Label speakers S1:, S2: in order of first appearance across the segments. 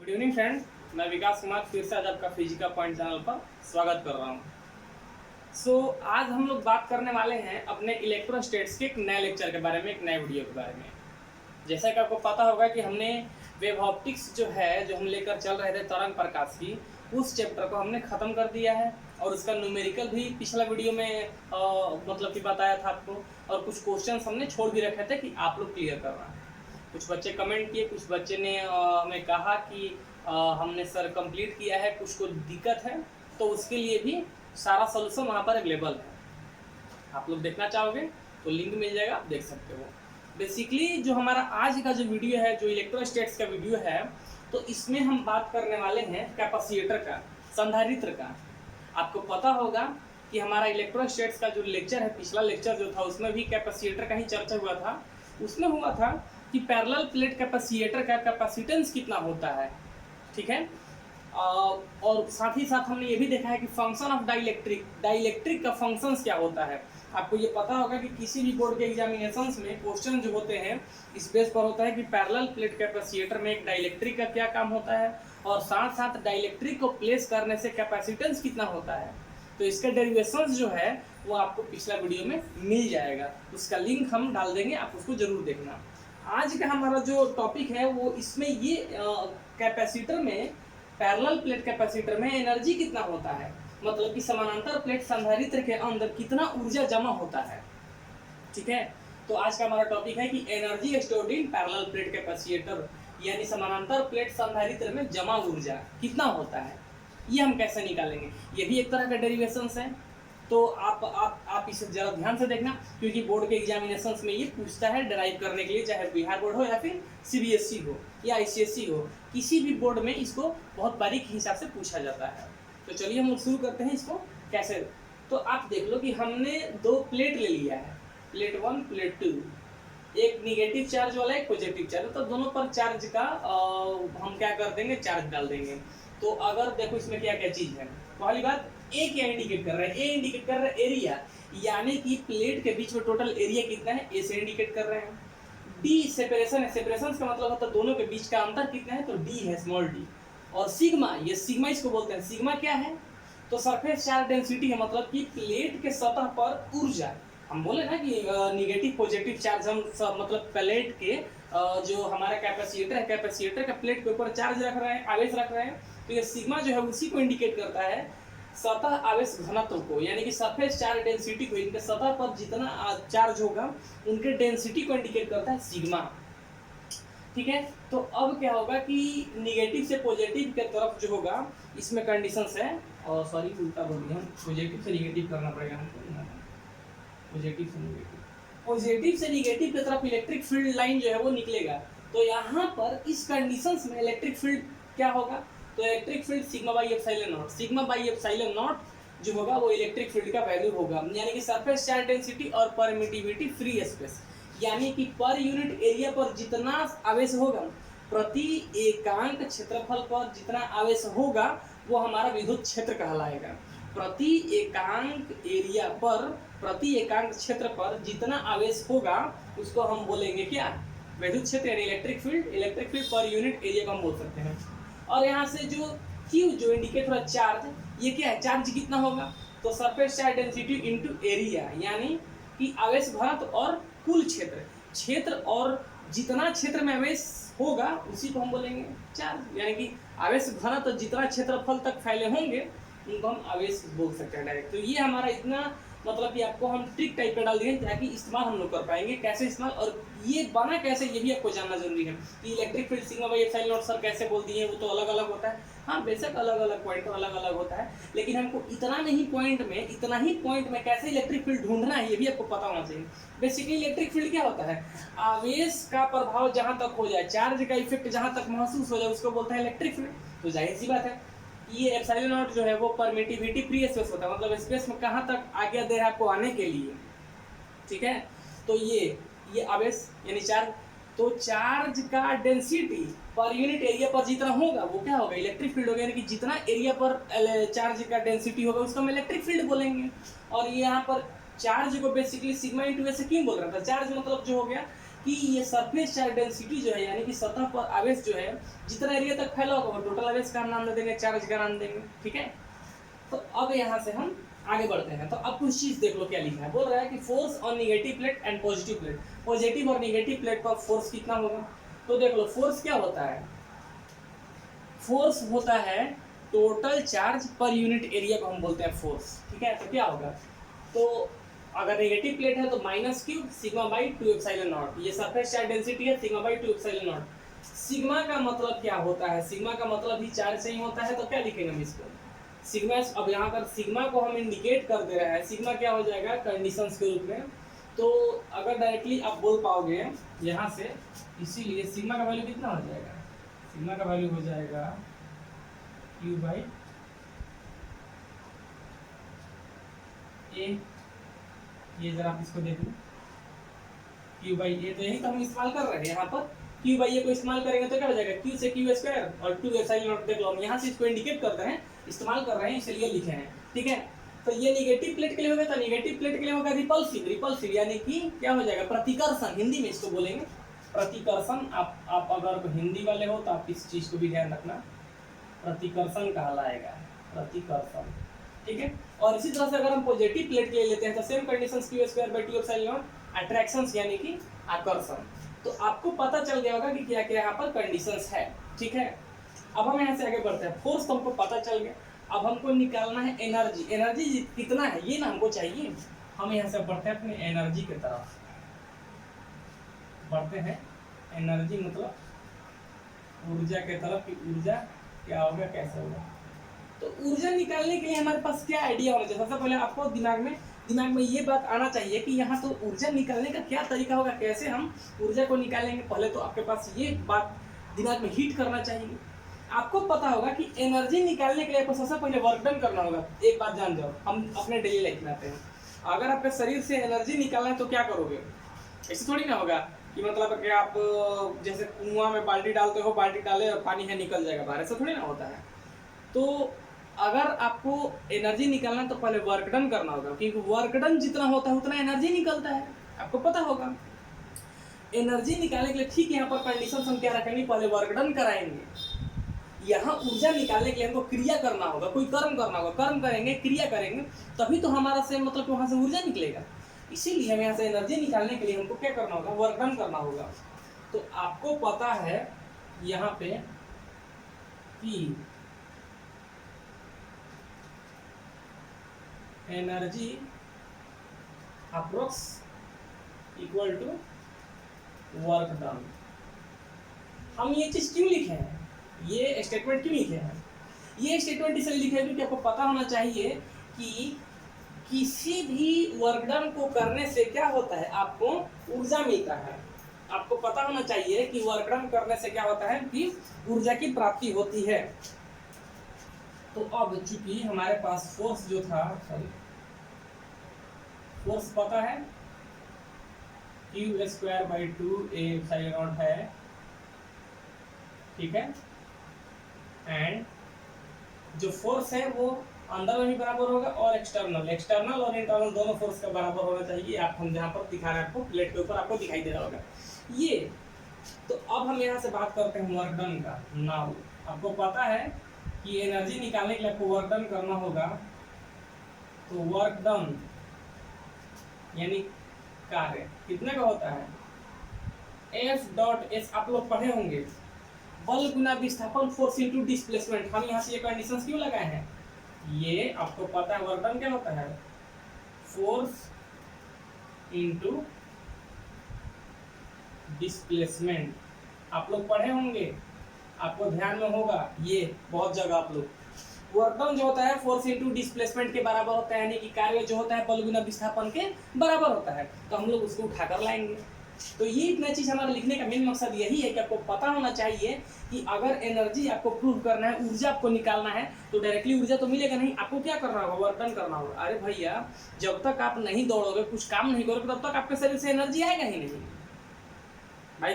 S1: Good evening friend, मैं विकास कुमार फिर से आज आपका फिजिका पॉइंट चैनल पर स्वागत कर रहा हूँ। आज हम लोग बात करने वाले हैं अपने इलेक्ट्रोस्टेट्स के एक नए लेक्चर के बारे में, एक नए वीडियो के बारे में। जैसा कि आपको पता होगा कि हमने वेव ऑप्टिक्स जो है, जो हम लेकर चल रहे थे तरंग प्रकाश की, उस चैप्टर को हमने ख़त्म कर दिया है और उसका न्यूमेरिकल भी पिछला वीडियो में मतलब कि बताया था आपको, और कुछ क्वेश्चन हमने छोड़ भी रखे थे कि आप लोग क्लियर करना। कुछ बच्चे कमेंट किए, कुछ बच्चे ने हमें कहा कि हमने सर कंप्लीट किया है, कुछ को दिक्कत है, तो उसके लिए भी सारा सोल्यूशन वहाँ पर अवेलेबल है। आप लोग देखना चाहोगे तो लिंक मिल जाएगा, आप देख सकते हो। बेसिकली जो हमारा आज का जो वीडियो है, जो इलेक्ट्रोस्टैट्स का वीडियो है, तो इसमें हम बात करने वाले हैं कैपेसिटर का, संधारित्र का। आपको पता होगा कि हमारा इलेक्ट्रोस्टैट्स का जो लेक्चर है, पिछला लेक्चर जो था, उसमें भी कैपेसिटर का ही चर्चा हुआ था। उसमें हुआ था कि पैरेलल प्लेट कैपेसिटर का कैपेसिटेंस कितना होता है, ठीक है। और साथ ही साथ हमने ये भी देखा है कि फंक्शन ऑफ डाइलेक्ट्रिक का फंक्शंस क्या होता है। आपको ये पता होगा कि किसी भी बोर्ड के एग्जामिनेशंस में क्वेश्चन जो होते हैं इस बेस पर होता है कि पैरेलल प्लेट कैपेसिटर में एक डाइलेक्ट्रिक का क्या काम होता है, और साथ साथ डाइलेक्ट्रिक को प्लेस करने से कैपेसिटेंस कितना होता है। तो इसका डेरिवेशंस जो है वो आपको पिछला वीडियो में मिल जाएगा, उसका लिंक हम डाल देंगे, आप उसको जरूर देखना। आज का हमारा जो टॉपिक है वो इसमें ये कैपेसिटर में, पैरेलल प्लेट कैपेसिटर में एनर्जी कितना होता है, मतलब कि समानांतर प्लेट संधारित्र के अंदर कितना ऊर्जा जमा होता है, ठीक है। तो आज का हमारा टॉपिक है कि energy stored in parallel plate capacitor, यानी समानांतर प्लेट संधारित्र में जमा ऊर्जा कितना होता है, ये हम कैसे निकालेंगे। ये भी एक तरह का डेरिवेशंस है। तो आप इसे जरा ध्यान से देखना, क्योंकि बोर्ड के एग्जामिनेशंस में ये पूछता है डिराइव करने के लिए, चाहे बिहार बोर्ड हो या फिर सीबीएसई हो या आईसीएसई हो, किसी भी बोर्ड में इसको बहुत बारीक हिसाब से पूछा जाता है। तो चलिए हम शुरू करते हैं इसको कैसे। तो आप देख लो कि हमने दो प्लेट ले लिया है, प्लेट 1 प्लेट 2, एक निगेटिव चार्ज वाला, एक पॉजिटिव चार्ज, तो दोनों पर चार्ज का हम क्या कर देंगे, चार्ज डाल देंगे। तो अगर देखो इसमें क्या क्या चीज है, पहली बात ए क्या इंडिकेट कर रहा है, ए इंडिकेट कर रहा है एरिया, यानी कि प्लेट के बीच में टोटल एरिया कितना है, ए से इंडिकेट कर रहे हैं। डी सेपरेशन है, सेपरेशन का मतलब होता है दोनों के बीच का अंतर कितना है, तो डी है, स्मॉल डी। और सिग्मा, ये सिग्मा इसको बोलते हैं, सिग्मा क्या है, तो सरफेस चार्ज डेंसिटी है, मतलब कि प्लेट के सतह पर ऊर्जा। हम बोले ना कि निगेटिव पॉजिटिव चार्ज, हम मतलब प्लेट के जो हमारा कैपेसिटर है, कैपेसिटर का प्लेट के ऊपर चार्ज रख रहे हैं, आवेश रख रहे हैं, तो ये सिग्मा जो है उसी को इंडिकेट करता है, सतह आवेश घनत्व को, यानी कि सरफेस चार्ज डेंसिटी को, इनके सतह पर जितना चार्ज होगा उनके डेंसिटी को इंडिकेट करता है सिग्मा, ठीक है। तो अब क्या होगा कि निगेटिव से पॉजिटिव के तरफ जो होगा, इसमें कंडीशंस है, और सॉरी उल्टा बोल दिया, पॉजिटिव से निगेटिव करना पड़ेगा हमको, पॉजिटिव से निगेटिव की तरफ इलेक्ट्रिक फील्ड लाइन जो है वो निकलेगा। तो यहाँ पर इस कंडीशंस में इलेक्ट्रिक फील्ड क्या होगा, तो electric field sigma by epsilon not, sigma by epsilon not जो होगा वो इलेक्ट्रिक फील्ड का वैल्यू होगा, यानी कि सरफेस चार्ज डेंसिटी और परमिटिविटी फ्री स्पेस, यानी कि पर यूनिट एरिया पर जितना आवेश होगा, प्रति एकांक क्षेत्रफल पर जितना आवेश होगा वो हमारा विद्युत क्षेत्र कहलाएगा। प्रति एकांक एरिया पर, प्रति एकांक क्षेत्र पर जितना आवेश होगा उसको हम बोलेंगे क्या, विद्युत क्षेत्र, यानी electric field. Electric field per unit area को हम बोल सकते हैं। और यहाँ से जो Q जो इंडिकेट हो रहा है चार्ज, ये क्या है, चार्ज कितना होगा, तो surface charge density into area, यानी कि आवेश घनत्व और कुल क्षेत्र, क्षेत्र और जितना क्षेत्र में आवेश होगा उसी को हम बोलेंगे चार्ज, यानी कि आवेश घनत्व जितना क्षेत्रफल तक फैले होंगे उनको हम आवेश बोल सकते हैं डायरेक्ट। तो ये हमारा इतना मतलब कि आपको हम ट्रिक टाइप पे डाल दिए ताकि इस्तेमाल हम लोग कर पाएंगे, कैसे इस्तेमाल और ये बना कैसे, ये भी आपको जानना जरूरी है कि electric field sigma by epsilon not sir कैसे बोल दिए, वो तो अलग अलग होता है। हाँ बेशक अलग अलग पॉइंट अलग अलग होता है, लेकिन हमको इतना ही पॉइंट में कैसे इलेक्ट्रिक फील्ड ढूंढना है ये भी आपको पता होना चाहिए। बेसिकली इलेक्ट्रिक फील्ड क्या होता है, आवेश का प्रभाव जहाँ तक हो जाए, चार्ज का इफेक्ट जहाँ तक महसूस हो जाए उसको बोलते हैं इलेक्ट्रिक फील्ड। तो जाहिर सी बात है ये एप्सिलॉन नॉट जो है वो परमिटिविटी फ्री स्पेस होता है, मतलब स्पेस में कहाँ तक आज्ञा दे रहा है आपको आने के लिए, ठीक है। तो ये आवेश यानी चार्ज, तो चार्ज का डेंसिटी पर यूनिट एरिया पर जितना होगा वो क्या होगा, इलेक्ट्रिक फील्ड होगा, यानी कि जितना एरिया पर चार्ज का डेंसिटी होगा उसको हम इलेक्ट्रिक फील्ड बोलेंगे। और ये यहाँ पर चार्ज को बेसिकली सिग्मा इंटू ए से क्यों बोल रहा था, चार्ज मतलब जो हो गया कि ये सरफेस चार्ज डेंसिटी जो है, यानी कि सतह पर आवेश जो है जितना एरिया तक फैला होगा टोटल आवेश का नाम दे देंगे, चार्ज का नाम देंगे। ठीक है, तो अब यहाँ से हम आगे बढ़ते हैं। तो अब कुछ चीज देख लो क्या लिखा है। बोल रहा है कि force on negative plate and positive plate, positive और नेगेटिव प्लेट पर फोर्स कितना होगा। तो देख लो फोर्स क्या होता है, फोर्स होता है total charge per unit area को हम बोलते हैं फोर्स। ठीक है, तो क्या होगा, तो अगर नेगेटिव प्लेट है तो minus Q sigma by 2 epsilon not, ये सरफेस चार्ज डेंसिटी है sigma by 2 epsilon not. Sigma का मतलब क्या होता है, सिग्मा का मतलब ही चार्ज से ही होता है, तो क्या लिखेंगे हम इसको सिग्मा। अब यहाँ पर सिग्मा को हम इंडिकेट कर दे रहे हैं, सिग्मा क्या हो जाएगा कंडीशंस के रूप में। तो अगर डायरेक्टली आप बोल पाओगे यहाँ से, इसीलिए सिग्मा का वैल्यू कितना हो जाएगा, सिग्मा का वैल्यू हो जाएगा क्यू बाई ए, ये जरा आप इसको देख लो, क्यू बाई ए, तो यही तो हम इस्तेमाल कर रहे हैं यहाँ पर। क्यू बाई ए को इस्तेमाल करेंगे तो क्या हो जाएगा, क्यू से क्यू स्क्वायर और 2 एप्सिलॉन नॉट। देख लो हम यहाँ से इसको इंडिकेट कर रहे हैं, इस्तेमाल कर रहे हैं, इसलिए लिखे हैं। ठीक है, तो ये निगेटिव प्लेट के लिए होगा, तो निगेटिव प्लेट के लिए होगा रिपल्सिव, रिपल्सिव यानी कि क्या हो जाएगा प्रतिकर्षण, हिंदी में इसको बोलेंगे प्रतिकर्षण। आप अगर हिंदी वाले हो तो आप इस चीज को भी ध्यान रखना, प्रतिकर्षण कहलाएगा, प्रतिकर्षण। ठीक है, और इसी तरह से अगर हम पॉजिटिव प्लेट के लिए लेते हैं तो same conditions Q square by 2 epsilon not, attractions यानी कि आकर्षण। तो आपको पता चल गया होगा कि क्या क्या यहाँ पर कंडीशंस है। ठीक है, अब हम यहाँ से आगे बढ़ते हैं। फोर्स तो हमको पता चल गया, अब हमको निकालना है एनर्जी। एनर्जी कितना है ये ना हमको चाहिए। हम यहाँ से बढ़ते हैं अपने एनर्जी की तरफ, बढ़ते हैं एनर्जी मतलब ऊर्जा की तरफ, कि ऊर्जा क्या होगा कैसे होगा। तो ऊर्जा निकालने के लिए हमारे पास क्या आइडिया होना चाहिए, सबसे पहले आपको दिमाग में ये बात आना चाहिए कि यहाँ तो ऊर्जा निकालने का क्या तरीका होगा, कैसे हम ऊर्जा को निकालेंगे। पहले तो आपके पास ये बात दिमाग में हिट करना चाहिए। आपको पता होगा कि एनर्जी निकालने के लिए आपको सबसे पहले वर्क डन करना होगा। एक बात जान जाओ, हम अपने डेली लाइफ में आते हैं, अगर आपके शरीर से एनर्जी निकालना है तो क्या करोगे, ऐसे थोड़ी ना होगा कि मतलब कि आप जैसे कुआं में बाल्टी डालते हो, बाल्टी डाले और पानी है निकल जाएगा बाहर, ऐसा थोड़ी ना होता है। तो अगर आपको एनर्जी निकालना है तो पहले वर्क डन करना होगा, क्योंकि वर्क डन जितना होता है उतना एनर्जी निकलता है, आपको पता होगा। एनर्जी निकालने के लिए ठीक यहाँ पर कंडीशन हम क्या रखेंगे, पहले वर्क डन कराएंगे। यहाँ ऊर्जा निकालने के लिए हमको क्रिया करना होगा, कोई कर्म करना होगा, कर्म करेंगे क्रिया करेंगे तभी तो हमारा से मतलब वहाँ से ऊर्जा निकलेगा। इसीलिए हम यहाँ से एनर्जी निकालने के लिए हमको क्या करना होगा, वर्क डन करना होगा। तो आपको पता है यहाँ पे कि energy approx equal to work done. हम ये चीज क्यों लिखे हैं, ये स्टेटमेंट क्यों लिखे हैं, ये स्टेटमेंट इसलिए लिखे हैं क्योंकि आपको पता होना चाहिए कि किसी भी वर्क डन को करने से क्या होता है, आपको ऊर्जा मिलता है। आपको पता होना चाहिए कि वर्क डन करने से क्या होता है कि ऊर्जा की प्राप्ति होती है। तो अब चूंकि हमारे पास फोर्स जो था, फोर्स पता है Q square by 2 epsilon not है, ठीक है, एंड जो फोर्स है वो अंदर में भी बराबर होगा और एक्सटर्नल और इंटरनल दोनों फोर्स का बराबर होना चाहिए। आप हम जहाँ पर दिखा रहे हैं आपको प्लेट के ऊपर आपको दिखाई दे रहा होगा ये। तो अब हम यहाँ से बात करते हैं वर्क डन का। नाउ आपको पता है कि एनर्जी निकालने के लिए आपको वर्क डन करना होगा, तो वर्क डन यानी कार्य कितने का होता है, F.S। आप लोग पढ़े होंगे, बल गुना विस्थापन फोर्स इनटू डिस्प्लेसमेंट। हम यहाँ से ये कंडीशंस क्यों लगाए हैं, ये आपको पता है वर्क डन क्या होता है, फोर्स इनटू डिस्प्लेसमेंट। आप लोग पढ़े होंगे, आपको ध्यान में होगा ये बहुत जगह आप लोग। वर्क डन जो होता है फोर्स इनटू डिस्प्लेसमेंट के बराबर होता है, यानी कि कार्य जो होता है बल गुना विस्थापन के बराबर होता है। तो हम लोग उसको उठाकर लाएंगे। तो ये इतना चीज हमारा लिखने का मेन मकसद यही है कि आपको पता होना चाहिए कि अगर एनर्जी आपको प्रूव करना है, ऊर्जा आपको निकालना है, तो डायरेक्टली ऊर्जा तो मिलेगा नहीं, आपको क्या करना होगा, वर्क डन करना होगा। अरे भैया जब तक आप नहीं दौड़ोगे, कुछ काम नहीं करोगे, तब तक आपके शरीर से एनर्जी आएगा ही नहीं भाई।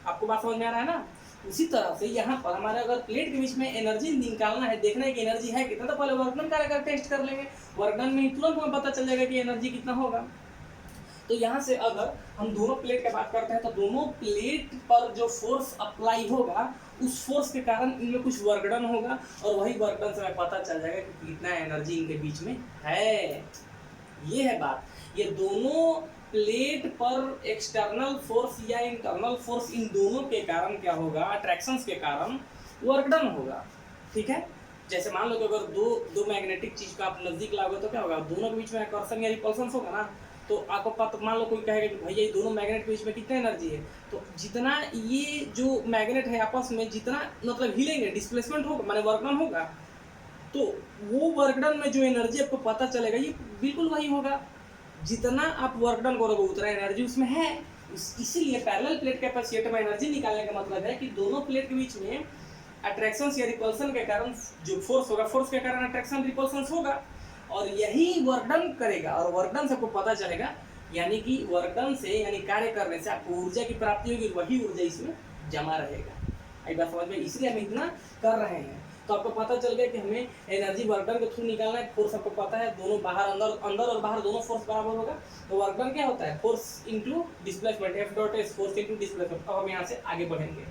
S1: आपको बात समझ में आ रहा है ना। उसी तरह से यहाँ पर हमारे अगर प्लेट के बीच में एनर्जी निकालना है, देखना है कि एनर्जी है कितना, तो पहले वर्क डन का टेस्ट कर लेंगे। वर्क डन में ही तुरंत हमें पता चल जाएगा कि एनर्जी कितना होगा। तो यहाँ से अगर हम दोनों प्लेट की बात करते हैं तो दोनों प्लेट पर जो फोर्स अप्लाई होगा उस फोर्स के कारण इनमें कुछ वर्क डन होगा, और वही वर्क डन से हमें पता चल जाएगा कि कितना एनर्जी इनके बीच में है। ये है बात। ये दोनों प्लेट पर एक्सटर्नल फोर्स या इंटरनल फोर्स, इन दोनों के कारण क्या होगा, अट्रैक्शंस के कारण वर्क डन होगा। ठीक है, जैसे मान लो कि अगर दो मैग्नेटिक चीज का आप नजदीक लाओगे तो क्या होगा, दोनों के बीच में आकर्षण या रिपल्सन होगा ना। तो आपको पता, मान लो कोई कहेगा कि भैया ये दोनों मैग्नेट के बीच में कितना एनर्जी है, तो जितना ये जो मैग्नेट है आपस में जितना मतलब हिलेंगे, डिस्प्लेसमेंट होगा, माने वर्कडन होगा, तो वो वर्कडन में जो एनर्जी आपको पता चलेगा ये बिल्कुल वही होगा। जितना आप वर्कडन करोगे उतना एनर्जी उसमें है। इसीलिए पैरेलल प्लेट कैपेसिटर में एनर्जी निकालने का मतलब है कि दोनों प्लेट के बीच में अट्रैक्शन या रिपल्सन के कारण जो फोर्स होगा, फोर्स के कारण अट्रैक्शन रिपल्सन होगा, और यही वर्कडन करेगा, और वर्कडन से आपको पता चलेगा, यानी कि वर्कडन से यानी कार्य करने से आपको ऊर्जा की प्राप्ति होगी, वही ऊर्जा इसमें जमा रहेगा। एक बात समझ में, इसलिए हम इतना कर रहे हैं। तो आपको पता चल गया कि हमें एनर्जी वर्कडन के थ्रू निकालना है। फोर्स आपको पता है, दोनों बाहर अंदर और बाहर दोनों फोर्स बराबर होगा। तो वर्कडन क्या होता है, force into displacement, F dot S, force into displacement. अब हम यहाँ से आगे बढ़ेंगे।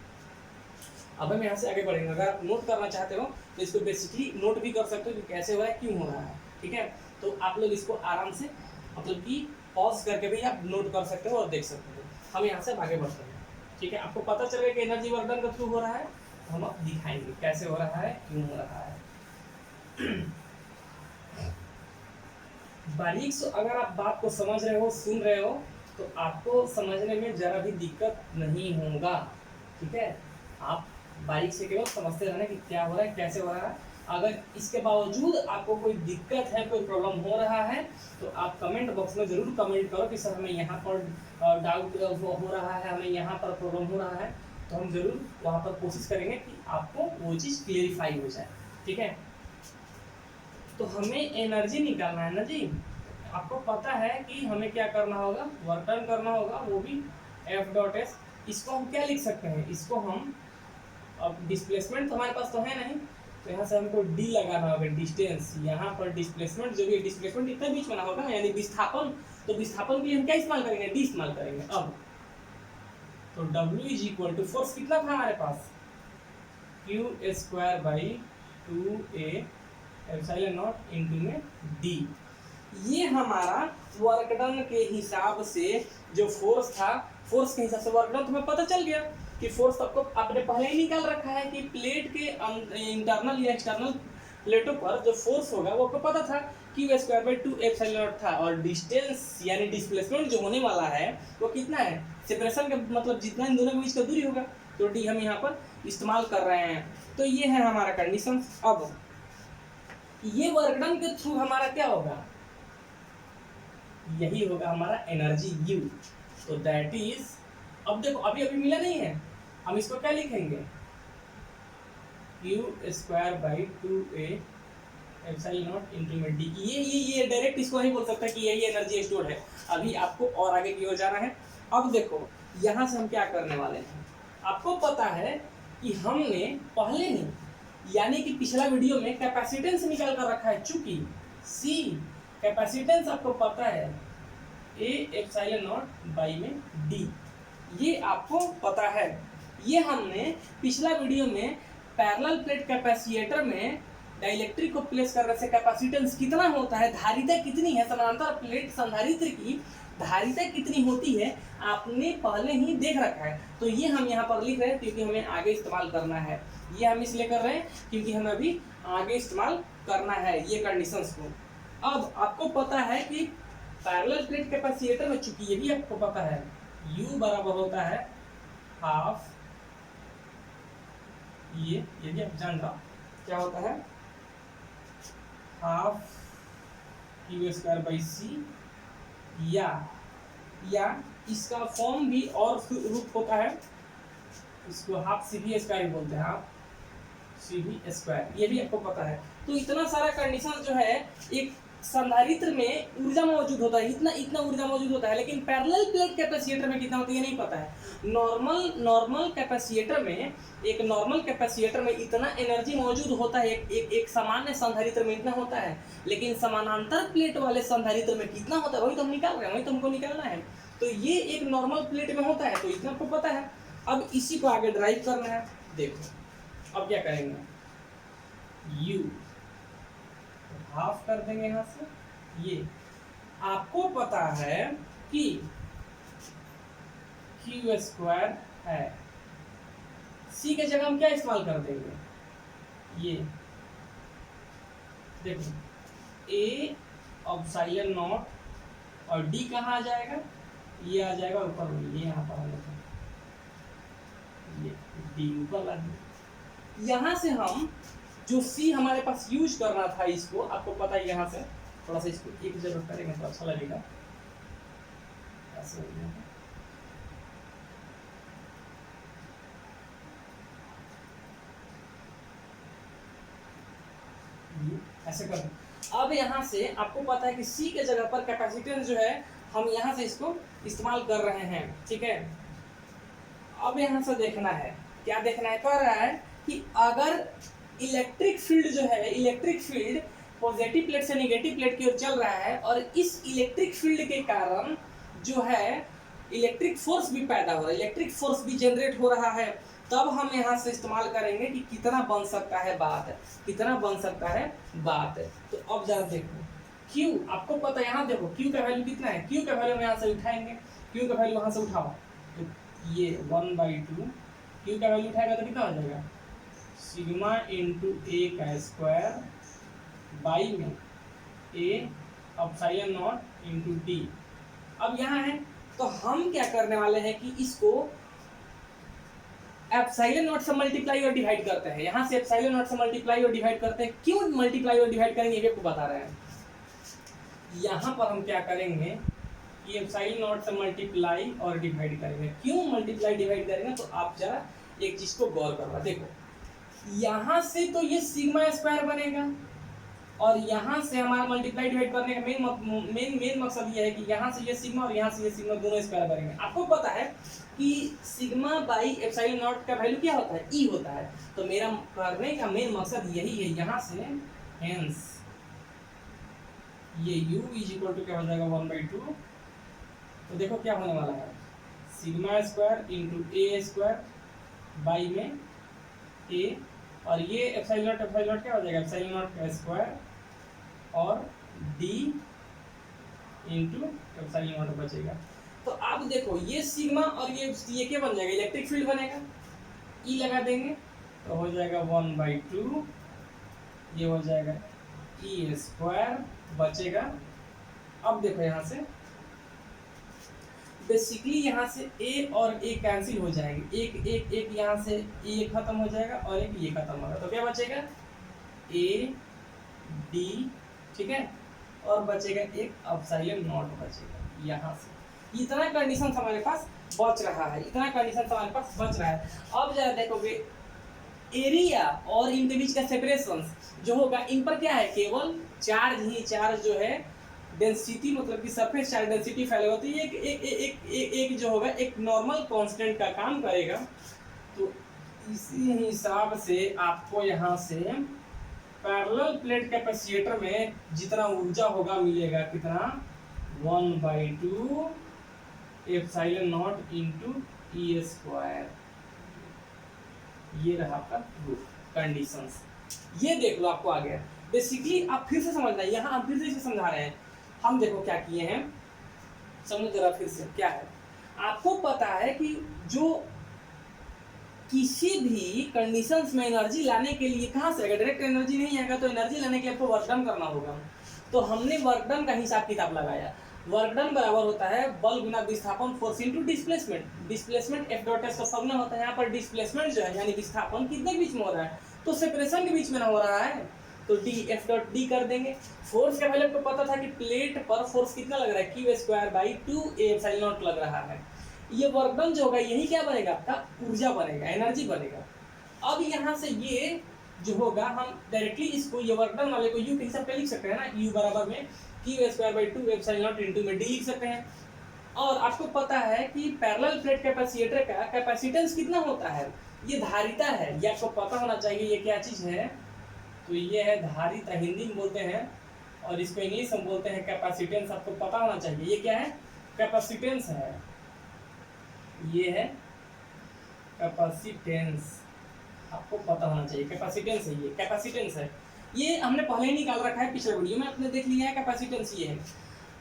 S1: अगर आप नोट करना चाहते हो तो इसको बेसिकली नोट भी कर सकते हो कि कैसे हो रहा है, क्यों हो रहा है। ठीक है, तो आप लोग इसको आराम से मतलब कि पॉज करके भी आप नोट कर सकते हो और देख सकते हो। हम यहाँ से आगे बढ़ते हैं। ठीक है, आपको पता चल गया कि एनर्जी वर्कडन के थ्रू हो रहा है, तो हम अब दिखाएंगे कैसे हो रहा है, क्यों हो रहा है। बारीक से अगर आप बात को समझ रहे हो, सुन रहे हो, तो आपको समझने में जरा भी दिक्कत नहीं होगा। ठीक है, आप बारीक से केवल समझते रहना कि क्या हो रहा है, कैसे हो रहा है। अगर इसके बावजूद आपको कोई दिक्कत है, कोई प्रॉब्लम हो रहा है, तो आप कमेंट बॉक्स में ज़रूर कमेंट करो कि सर हमें यहाँ पर डाउट हो रहा है, हमें यहाँ पर प्रॉब्लम हो रहा है। तो हम ज़रूर वहाँ पर कोशिश करेंगे कि आपको वो चीज़ क्लियरिफाई हो जाए। ठीक है, तो हमें एनर्जी निकालना है ना जी। आपको पता है कि हमें क्या करना होगा, वर्क डन करना होगा, वो भी एफ डॉट एस। इसको हम क्या लिख सकते हैं, इसको हम, अब डिस्प्लेसमेंट तो हमारे पास तो है नहीं, तो यहाँ से हमको डी लगाना होगा, डिस्टेंस। यहाँ पर डिस्प्लेसमेंट जो भी डिस्प्लेसमेंट इतना बीच में ना होगा, यानी विस्थापन। तो विस्थापन के लिए हम क्या इस्तेमाल करेंगे, डी इस्तेमाल करेंगे। अब तो W is equal to force कितना था हमारे पास, Q square by 2a epsilon naught into में डी। ये हमारा वर्कडन के हिसाब से जो फोर्स था, फोर्स के हिसाब से वर्कडन तो हमें पता चल गया कि फोर्स आपको आपने पहले ही निकाल रखा है कि प्लेट के इंटरनल या एक्सटर्नल प्लेटों पर जो फोर्स होगा वो आपको पता था कि स्क्वायर बाई 2 एप्सिलॉन नॉट था। और डिस्टेंस यानी डिस्प्लेसमेंट जो होने वाला है वो कितना है, सेपरेशन का मतलब जितना इन दोनों के बीच का दूरी होगा, तो डी हम यहाँ पर इस्तेमाल कर रहे हैं। तो ये है हमारा कंडीशन। अब ये वर्कडन के थ्रू हमारा क्या होगा, यही होगा हमारा एनर्जी यू। तो दैट इज, अब देखो अभी मिला नहीं है, हम इसको क्या लिखेंगे, Q square by 2a epsilon naught into में डी। ये डायरेक्ट इसको नहीं बोल सकता कि यही एनर्जी स्टोर है। अभी आपको और आगे की ओर जाना है। अब देखो यहाँ से हम क्या करने वाले हैं, आपको पता है कि हमने पहले ही यानी कि पिछला वीडियो में कैपेसिटेंस निकाल कर रखा है। चूंकि सी कैपेसिटेंस आपको पता है ए एप्सिलॉन नॉट बाई में डी, ये आपको पता है। ये हमने पिछला वीडियो में पैरेलल प्लेट कैपेसिटर में डाइलेक्ट्रिक को प्लेस करने से कैपेसिटेंस कितना होता है, धारिता कितनी है, समानांतर प्लेट संधारित्र की धारिता कितनी होती है, आपने पहले ही देख रखा है। तो ये हम यहाँ पर लिख रहे हैं क्योंकि हमें आगे इस्तेमाल करना है। ये हम इसलिए कर रहे हैं क्योंकि हमें अभी आगे इस्तेमाल करना है ये कंडीशंस को। अब आपको पता है कि पैरेलल प्लेट कैपेसिटर में, चूंकि ये भी आपको पता है, U बराबर होता है हाफ, ये भी आप जान रहा क्या होता है, हाफ क्यू स्क्वायर बाई सी, या इसका फॉर्म भी और रूप होता है, इसको हाफ सी भी स्क्वायर बोलते हैं, हाफ सी भी स्क्वायर, ये भी आपको पता है। तो इतना सारा कंडीशन जो है एक संधारित्र में ऊर्जा मौजूद होता है, इतना इतना ऊर्जा मौजूद होता है, लेकिन पैरेलल प्लेट कैपेसिटर में कितना होता है ये नहीं पता है। नॉर्मल कैपेसिटर में, एक नॉर्मल कैपेसिटर में इतना एनर्जी मौजूद होता है, एक सामान्य संधारित्र में इतना होता है, लेकिन समानांतर प्लेट वाले संधारित्र में कितना होता है वही तो हम निकाल रहे हैं, वही तो हमको निकालना है। तो ये एक नॉर्मल प्लेट में होता है, तो इतना आपको पता है। अब इसी को आगे ड्राइव करना है। देखो अब क्या करेंगे, यू हाफ कर देंगे यहां से। ये आपको पता है कि क्यू स्क्वायर है, सी के जगह हम क्या इस्तेमाल कर देंगे, ये देखो ए एप्सिलॉन नॉट और डी कहाँ आ जाएगा, ये आ जाएगा ऊपर, ये यहाँ पर आने का, ये डी ऊपर ला दिया। यहाँ से हम जो सी हमारे पास यूज करना था, इसको आपको पता है, यहाँ से थोड़ा सा इसको एक जगह करेंगे तो अच्छा लगेगा, ऐसे हो गया। ऐसे कर, अब यहाँ से आपको पता है कि सी के जगह पर कैपेसिटेंस जो है हम यहाँ से इसको इस्तेमाल कर रहे हैं, ठीक है। अब यहाँ से देखना है, क्या देखना है, कह रहा है कि अगर इलेक्ट्रिक फील्ड जो है, इलेक्ट्रिक फील्ड पॉजिटिव प्लेट से नेगेटिव प्लेट की ओर चल रहा है और इस इलेक्ट्रिक फील्ड के कारण जो है इलेक्ट्रिक फोर्स भी पैदा हो रहा है, इलेक्ट्रिक फोर्स भी जनरेट हो रहा है, तब हम यहाँ से इस्तेमाल करेंगे कि कितना बन सकता है बात, कितना बन सकता है बात। तो अब जरा देखो Q, आपको पता है, यहाँ देखो Q का वैल्यू कितना है, Q का वैल्यू हम यहाँ से उठाएंगे, Q का वैल्यू वहाँ से उठाओ तो ये 1/2, Q का वैल्यू उठाएगा तो कितना हो जाएगा, सिग्मा इंटू ए का स्क्वायर बाई में A epsilon naught into D. अब यहाँ है तो हम क्या करने वाले हैं कि इसको एप्सिलॉन नॉट से मल्टीप्लाई और डिवाइड करते हैं, यहाँ से एप्सिलॉन नॉट से मल्टीप्लाई और डिवाइड करते हैं। क्यों मल्टीप्लाई और डिवाइड करेंगे ये आपको बता रहे हैं। यहाँ पर हम क्या करेंगे कि एप्सिलॉन नॉट से मल्टीप्लाई और डिवाइड करेंगे। क्यों मल्टीप्लाई डिवाइड करेंगे, तो आप जरा एक चीज को गौर करना, देखो यहाँ से तो ये सिग्मा स्क्वायर बनेगा और यहाँ से हमारा मल्टीप्लाई डिवाइड करने का मेन मकसद ये है कि यहाँ से ये सिग्मा और यहाँ से ये सिग्मा दोनों स्क्वायर बनेंगे। आपको पता है कि सिग्मा बाई एप्सिलॉन नॉट का वैल्यू क्या होता है, ई होता है। तो मेरा करने का मेन मकसद यही है, यहाँ से हेंस ये u इज इक्वल टू क्या हो जाएगा 1/2। तो देखो क्या होने वाला है, sigma square into A square by में ए, और ये एप्सिलॉन नॉट क्या हो जाएगा, एप्सिलॉन नॉट का स्क्वायर और d इंटू एप्सिलॉन नॉट बचेगा। तो आप देखो ये सिग्मा और ये क्या बन जाएगा, इलेक्ट्रिक फील्ड बनेगा, ई लगा देंगे तो हो जाएगा 1/2, ये हो जाएगा ई स्क्वायर बचेगा। अब देखो यहाँ से बेसिकली यहाँ से ए और ए कैंसिल हो जाएंगे, एक यहाँ से ए खत्म हो जाएगा और एक ये खत्म होगा, तो क्या बचेगा ए डी, ठीक है, और बचेगा एक एप्सिलॉन नॉट बचेगा। यहाँ से इतना कंडीशन हमारे पास बच रहा है, इतना कंडीशन हमारे पास बच रहा है। अब जरा देखोगे एरिया और इनके बीच का सेपरेशन जो होगा, इन पर क्या है, केवल चार्ज ही चार्ज जो है, डेंसिटी मतलब कि सरफेस चार्ज डेंसिटी फैले होती है, एक जो होगा एक नॉर्मल कांस्टेंट का काम करेगा। तो इसी हिसाब से आपको यहाँ से पैरेलल प्लेट कैपेसिटर में जितना ऊर्जा होगा मिलेगा कितना, 1/2 epsilon naught into E square. ये रहा आपका कंडीशंस, ये देख लो आपको आ गया। बेसिकली आप फिर से समझना, यहाँ हम फिर से इसे समझा रहे हैं। हम देखो क्या किए हैं, समझो जरा फिर से क्या है। आपको पता है कि जो किसी भी कंडीशंस में एनर्जी लाने के लिए कहाँ से आएगा, डायरेक्ट एनर्जी नहीं आएगा, तो एनर्जी लाने के लिए आपको वर्क डन करना होगा। तो हमने वर्क डन का हिसाब किताब लगाया। वर्क डन बराबर होता है बल गुना विस्थापन force into displacement. Displacement F dot S का फॉर्मूला होता है। यहाँ पर डिस्प्लेसमेंट जो है यानी विस्थापन कितने के बीच में हो रहा है, तो सेपरेशन के बीच में ना हो रहा है, तो डी एफ डॉट डी कर देंगे। फोर्स का वैल्यू आपको पता था कि प्लेट पर फोर्स कितना लग रहा है, Q square by 2 epsilon not लग रहा है। ये वर्क डन जो होगा यही क्या बनेगा, आपका ऊर्जा बनेगा, एनर्जी बनेगा। अब यहाँ से ये जो होगा हम डायरेक्टली इसको ये वर्क डन वाले को यू के हिसाब पे लिख सकते हैं ना, यू बराबर में Q²/2 एप्सिलॉन नॉट इनटू में डी लिख सकते हैं। और आपको पता है कि पैरेलल प्लेट कैपेसिटर का कैपेसिटेंस कितना होता है, ये धारिता है, ये आपको पता होना चाहिए ये क्या चीज है। तो ये है धारिता, हिंदी में बोलते हैं, और इसको इंग्लिश में बोलते हैं कैपेसिटेंस। आपको पता होना चाहिए ये क्या है, कैपेसिटेंस है, ये है कैपेसिटेंस, आपको पता होना चाहिए कैपेसिटेंस है, ये कैपेसिटेंस है। ये हमने पहले ही निकाल रखा है, पिछले वीडियो में आपने देख लिया है, कैपेसिटेंस ये है।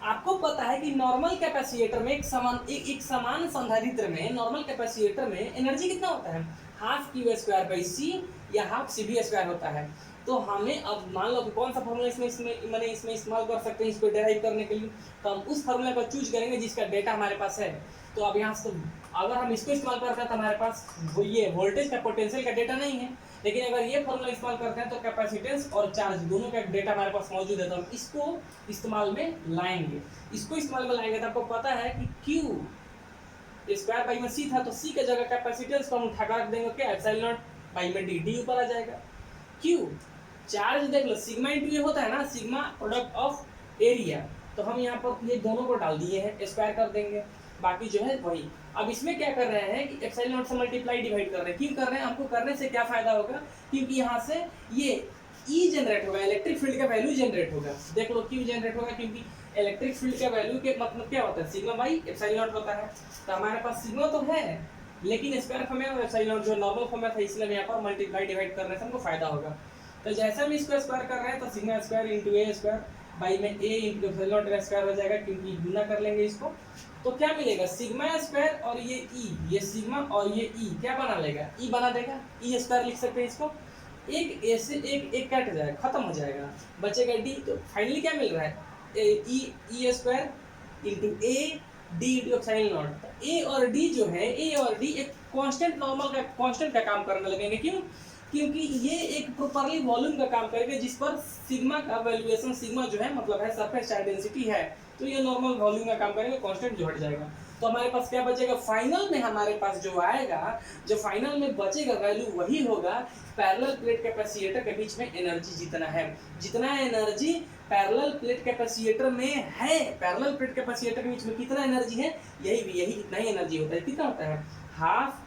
S1: आपको पता है कि नॉर्मल कैपेसिटर में एक समान संधारित्र में नॉर्मल कैपेसिटर में एनर्जी कितना होता है, हाफ Q²/C या हाफ CV² होता है। तो हमें अब मान लो कि कौन सा फॉर्मूला इसमें इस्तेमाल कर सकते हैं इसको डेराइव करने के लिए, तो हम उस फॉर्मूला को चूज करेंगे जिसका डेटा हमारे पास है। तो अब यहाँ से अगर हम इसको इस्तेमाल करते हैं तो हमारे पास ये वोल्टेज का पोटेंशियल का डेटा नहीं है, लेकिन अगर ये फॉर्मूला इस्तेमाल करते हैं तो कैपेसिटेंस और चार्ज दोनों का डेटा हमारे पास मौजूद है। तो हम इसको इस्तेमाल में लाएंगे, तो आपको पता है कि Q² में C था, तो C के जगह कैपेसिटेंस को हम उठा कर रख देंगे क्या, एप्सिलॉन नॉट बाई में डी ऊपर आ जाएगा। Q चार्ज देख लो, सिग्मा इंटू ये होता है ना, सिग्मा प्रोडक्ट ऑफ एरिया, तो हम यहाँ पर ये दोनों को डाल दिए हैं, स्क्वायर कर देंगे, बाकी जो है वही। अब इसमें क्या कर रहे हैं कि एप्सिलॉन नॉट से मल्टीप्लाई डिवाइड कर रहे हैं। क्यों कर रहे हैं, हमको करने से क्या फायदा होगा, क्योंकि यहाँ से ये E जनरेट होगा, इलेक्ट्रिक फील्ड का वैल्यू जनरेट होगा। देख लो क्यों जनरेट होगा, क्योंकि इलेक्ट्रिक फील्ड का वैल्यू के मतलब क्या होता है, सिग्मा बाई एप्सिलॉन नॉट होता है। तो हमारे पास सिग्मा तो है, लेकिन स्क्वायर फॉर्म में एप्सिलॉन नॉट जो नॉर्मल फॉर्म में था, इसलिए हम यहाँ पर मल्टीप्लाई डिवाइड करने से हमको फायदा होगा। तो जैसे हम इसको स्क्वायर कर रहे हैं तो sigma square into A square by में ए इंटू एप्सिलॉन नॉट स्क्वायर हो जाएगा, क्योंकि गुना कर लेंगे इसको। तो क्या मिलेगा, सिग्मा स्क्वायर और ये ई, ये सिग्मा और ये ई क्या बना लेगा, ई बना देगा, ई स्क्वायर लिख सकते हैं इसको। एक ए से एक कट जाएगा, खत्म हो जाएगा, बचेगा डी। तो फाइनली क्या मिल रहा है, E square into A D into epsilon naught. A और डी जो है, ए और डी एक कांस्टेंट कांस्टेंट का काम करने लगेंगे। क्यों, क्योंकि ये एक प्रॉपरली वॉल्यूम का काम करेगा, जिस पर सिग्मा का वैल्यूएशन, सिग्मा जो है मतलब है सरफेस चार्ज डेंसिटी है, तो ये नॉर्मल वॉल्यूम का काम करेगा, कांस्टेंट जो हट जाएगा। तो हमारे पास क्या बचेगा, फाइनल में हमारे पास जो आएगा, जो फाइनल में बचेगा वैल्यू वही होगा पैरेलल प्लेट कैपेसिटर के बीच में एनर्जी जितना है, जितना एनर्जी पैरेलल प्लेट कैपेसिटर में है, पैरेलल प्लेट कैपेसिटर के बीच में कितना एनर्जी है, यही इतना ही एनर्जी होता है। कितना होता है, half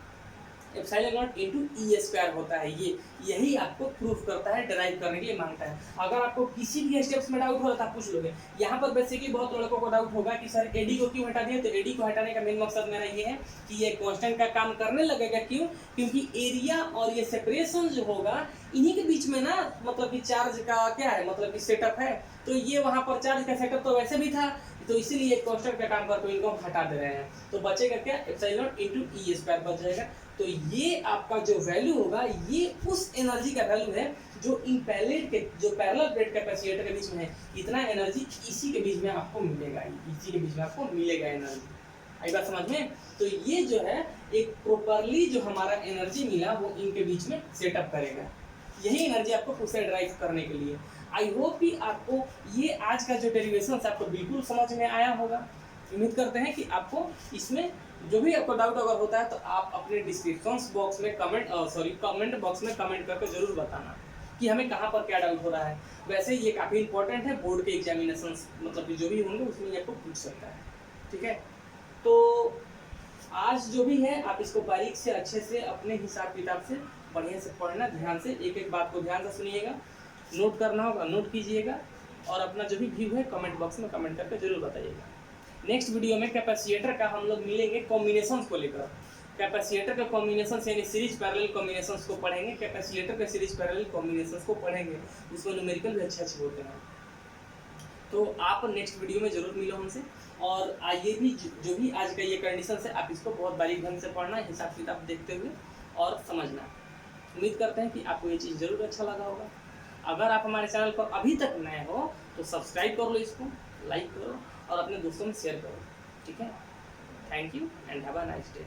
S1: epsilon not into E square होता है। ये यही आपको प्रूफ करता है, डिराइव करने के लिए मांगता है। अगर आपको किसी भी स्टेप्स में डाउट हो रहा था आप पूछ लोगे। यहाँ पर बेसिकली बहुत लड़कों को डाउट होगा कि सर एडी को क्यों हटा दिया, तो एडी को हटाने का मेन मकसद मेरा ये है कि ये कांस्टेंट का काम करने लगेगा। क्यों, क्योंकि एरिया और ये सेपरेशन जो होगा इन्हीं के बीच में ना, मतलब कि चार्ज का क्या है, मतलब कि सेटअप है, तो ये वहाँ पर चार्ज का सेटअप तो वैसे भी था, तो इसीलिए कांस्टेंट का काम करके इनको हम हटा दे रहे हैं। तो बचेगा क्या, epsilon not into E square बच जाएगा। तो ये आपका जो वैल्यू होगा, ये उस एनर्जी का वैल्यू है जो इन पैरेलल प्लेट कैपेसिटर के बीच में है। इतना एनर्जी इसी के बीच में आपको मिलेगा, इसी के बीच में आपको मिलेगा एनर्जी। आई बात समझ में। तो ये जो है एक प्रॉपरली जो हमारा एनर्जी मिला वो इनके बीच में सेटअप करेगा। यही एनर्जी आपको खुद से ड्राइव करने के लिए। आई होप कि आपको ये आज का जो डेरिवेशन है आपको बिल्कुल समझ में आया होगा। उम्मीद करते हैं कि आपको इसमें जो भी आपको डाउट अगर होता है तो आप अपने डिस्क्रिप्शन बॉक्स में कमेंट बॉक्स में कमेंट करके जरूर बताना कि हमें कहाँ पर क्या डाउट हो रहा है। वैसे ये काफ़ी इंपॉर्टेंट है, बोर्ड के एग्जामिनेशन मतलब कि जो भी होंगे उसमें ये आपको पूछ सकता है। ठीक है, तो आज जो भी है आप इसको बारीक से अच्छे से अपने हिसाब किताब से बढ़िया से पढ़ना, ध्यान से एक एक बात को ध्यान से सुनिएगा, नोट करना होगा नोट कीजिएगा, और अपना जो भी व्यू है कमेंट बॉक्स में कमेंट करके जरूर बताइएगा। नेक्स्ट वीडियो में कैपेसिटर का हम लोग मिलेंगे कॉम्बिनेशंस को लेकर। कैपेसिटर का कॉम्बिनेशंस यानी सीरीज पैरेलल कॉम्बिनेशंस को पढ़ेंगे, कैपेसिटर का सीरीज पैरेलल कॉम्बिनेशंस को पढ़ेंगे, उसमें न्यूमेरिकल भी अच्छे होते हैं। तो आप नेक्स्ट वीडियो में जरूर मिलो हमसे, और ये भी जो भी आज का ये कंडीशन है आप इसको बहुत बारीक ढंग से पढ़ना, हिसाब किताब देखते हुए और समझना। उम्मीद करते हैं कि आपको ये चीज़ जरूर अच्छा लगा होगा। अगर आप हमारे चैनल पर अभी तक नए हो तो सब्सक्राइब कर लो, इसको लाइक करो और अपने दोस्तों में शेयर करो। ठीक है, thank you and have a nice day.